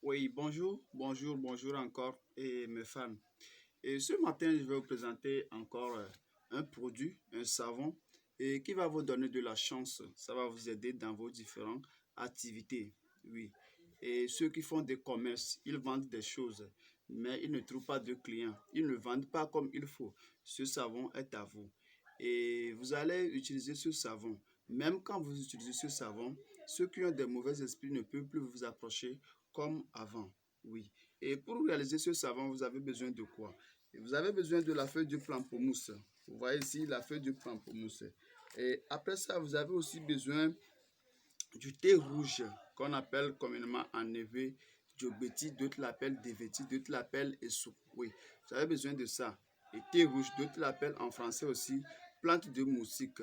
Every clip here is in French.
Oui, bonjour encore et mes fans. Et ce matin, je vais vous présenter encore un produit, un savon, et qui va vous donner de la chance. Ça va vous aider dans vos différentes activités. Oui. Et ceux qui font des commerces, ils vendent des choses, mais ils ne trouvent pas de clients. Ils ne vendent pas comme il faut. Ce savon est à vous. Et vous allez utiliser ce savon. Même quand vous utilisez ce savon, ceux qui ont des mauvais esprits ne peuvent plus vous approcher comme avant. Oui. Et pour réaliser ce savon, vous avez besoin de quoi? Vous avez besoin de la feuille du pamplemousse. Vous voyez ici la feuille du pamplemousse. Et après ça, vous avez aussi besoin du thé rouge qu'on appelle communément en éveil diobéti, d'autres l'appellent dévéti, d'autres l'appellent essou. Oui, vous avez besoin de ça. Et thé rouge, d'autres l'appellent en français aussi plante de moussik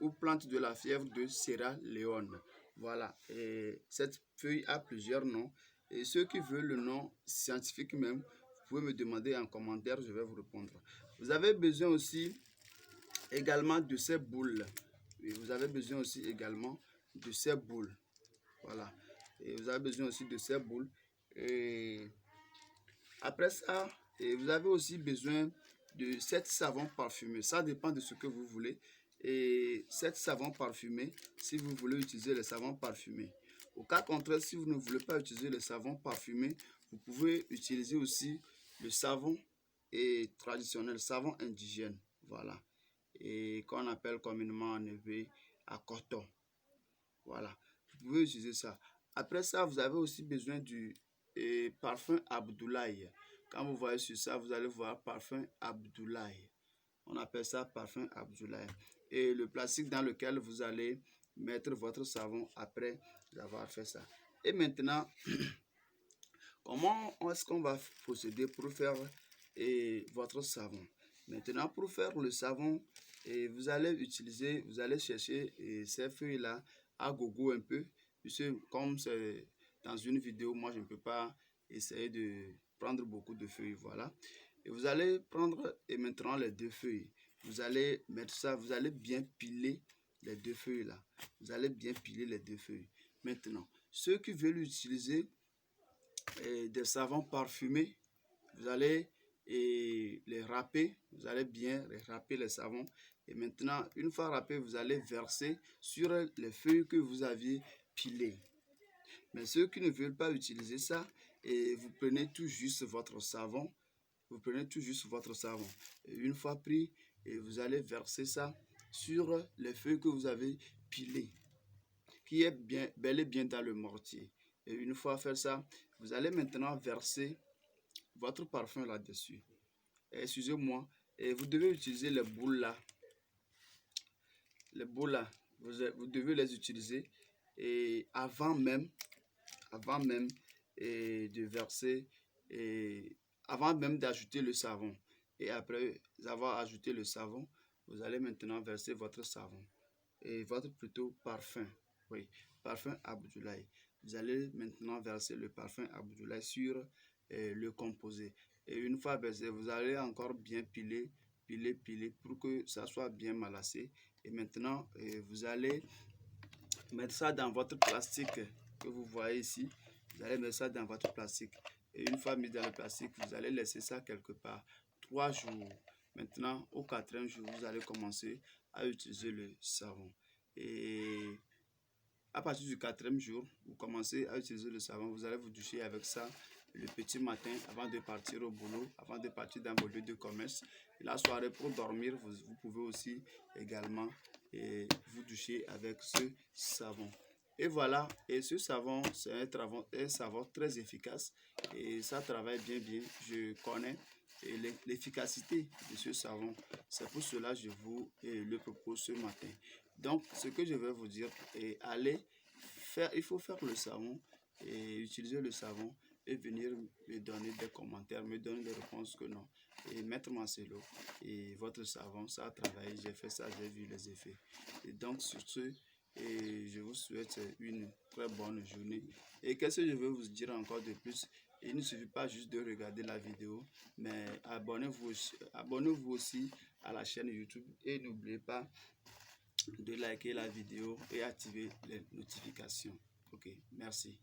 ou plante de la fièvre de Sierra Leone. Voilà, et cette feuille a plusieurs noms. Et ceux qui veulent le nom scientifique même, vous pouvez me demander en commentaire, je vais vous répondre. Vous avez besoin aussi également de ces boules. Et vous avez besoin aussi également de ces boules. Voilà. Et vous avez besoin aussi de ces boules. Et après ça, et vous avez aussi besoin de cette savon parfumé. Ça dépend de ce que vous voulez. Et cette savon parfumé, si vous voulez utiliser le savon parfumé. Au cas contraire, si vous ne voulez pas utiliser le savon parfumé, vous pouvez utiliser aussi le savon traditionnel, savon indigène. Voilà. Et qu'on appelle communément en éveil à coton. Voilà. Vous pouvez utiliser ça. Après ça, vous avez aussi besoin du parfum Abdoulaye. Quand vous voyez sur ça, vous allez voir parfum Abdoulaye. On appelle ça parfum Abdoulaye. Et le plastique dans lequel vous allez mettre votre savon après avoir fait ça. Et maintenant, comment est-ce qu'on va procéder pour faire votre savon? Maintenant, pour faire le savon, vous allez chercher ces feuilles-là à gogo un peu. Puisque comme c'est dans une vidéo, moi je ne peux pas essayer de prendre beaucoup de feuilles. Voilà. Et vous allez prendre maintenant les deux feuilles. Vous allez mettre ça, vous allez bien piler les deux feuilles là. Vous allez bien piler les deux feuilles. Maintenant, ceux qui veulent utiliser des savons parfumés, vous allez les râper, vous allez bien râper les savons. Et maintenant, une fois râpé, vous allez verser sur les feuilles que vous aviez pilées. Mais ceux qui ne veulent pas utiliser ça, et vous prenez tout juste votre savon, Et une fois pris, et vous allez verser ça sur les feuilles que vous avez pilées, qui est bel et bien dans le mortier. Et une fois fait ça, vous allez maintenant verser votre parfum là-dessus. Excusez-moi, et vous devez utiliser les boules là. Les boules là, vous devez les utiliser et avant même de verser et avant même d'ajouter le savon. Et après avoir ajouté le savon, vous allez maintenant verser votre savon et votre plutôt parfum. Oui, parfum Abdoulaye. Vous allez maintenant verser le parfum Abdoulaye sur le composé. Et une fois versé, vous allez encore bien piler pour que ça soit bien malassé. Et maintenant, vous allez mettre ça dans votre plastique que vous voyez ici. Vous allez mettre ça dans votre plastique. Et une fois mis dans le plastique, vous allez laisser ça quelque part 3 jours. Maintenant, au 4e jour, vous allez commencer à utiliser le savon. Et à partir du 4e jour, vous commencez à utiliser le savon. Vous allez vous doucher avec ça le petit matin avant de partir au boulot, avant de partir dans vos lieux de commerce. Et la soirée pour dormir, vous pouvez aussi également vous doucher avec ce savon. Et voilà, et ce savon, c'est un savon très efficace et ça travaille bien. Je connais l'efficacité de ce savon. C'est pour cela que je vous le propose ce matin. Donc, ce que je vais vous dire est il faut faire le savon et utiliser le savon et venir me donner des commentaires, me donner des réponses que non. Et Maître Marcelo et votre savon, ça a travaillé, j'ai fait ça, j'ai vu les effets. Et donc, sur ce, je vous souhaite une très bonne journée. Et qu'est-ce que je veux vous dire encore de plus? Il ne suffit pas juste de regarder la vidéo, mais abonnez-vous aussi à la chaîne YouTube et n'oubliez pas de liker la vidéo et activer les notifications. Ok, merci.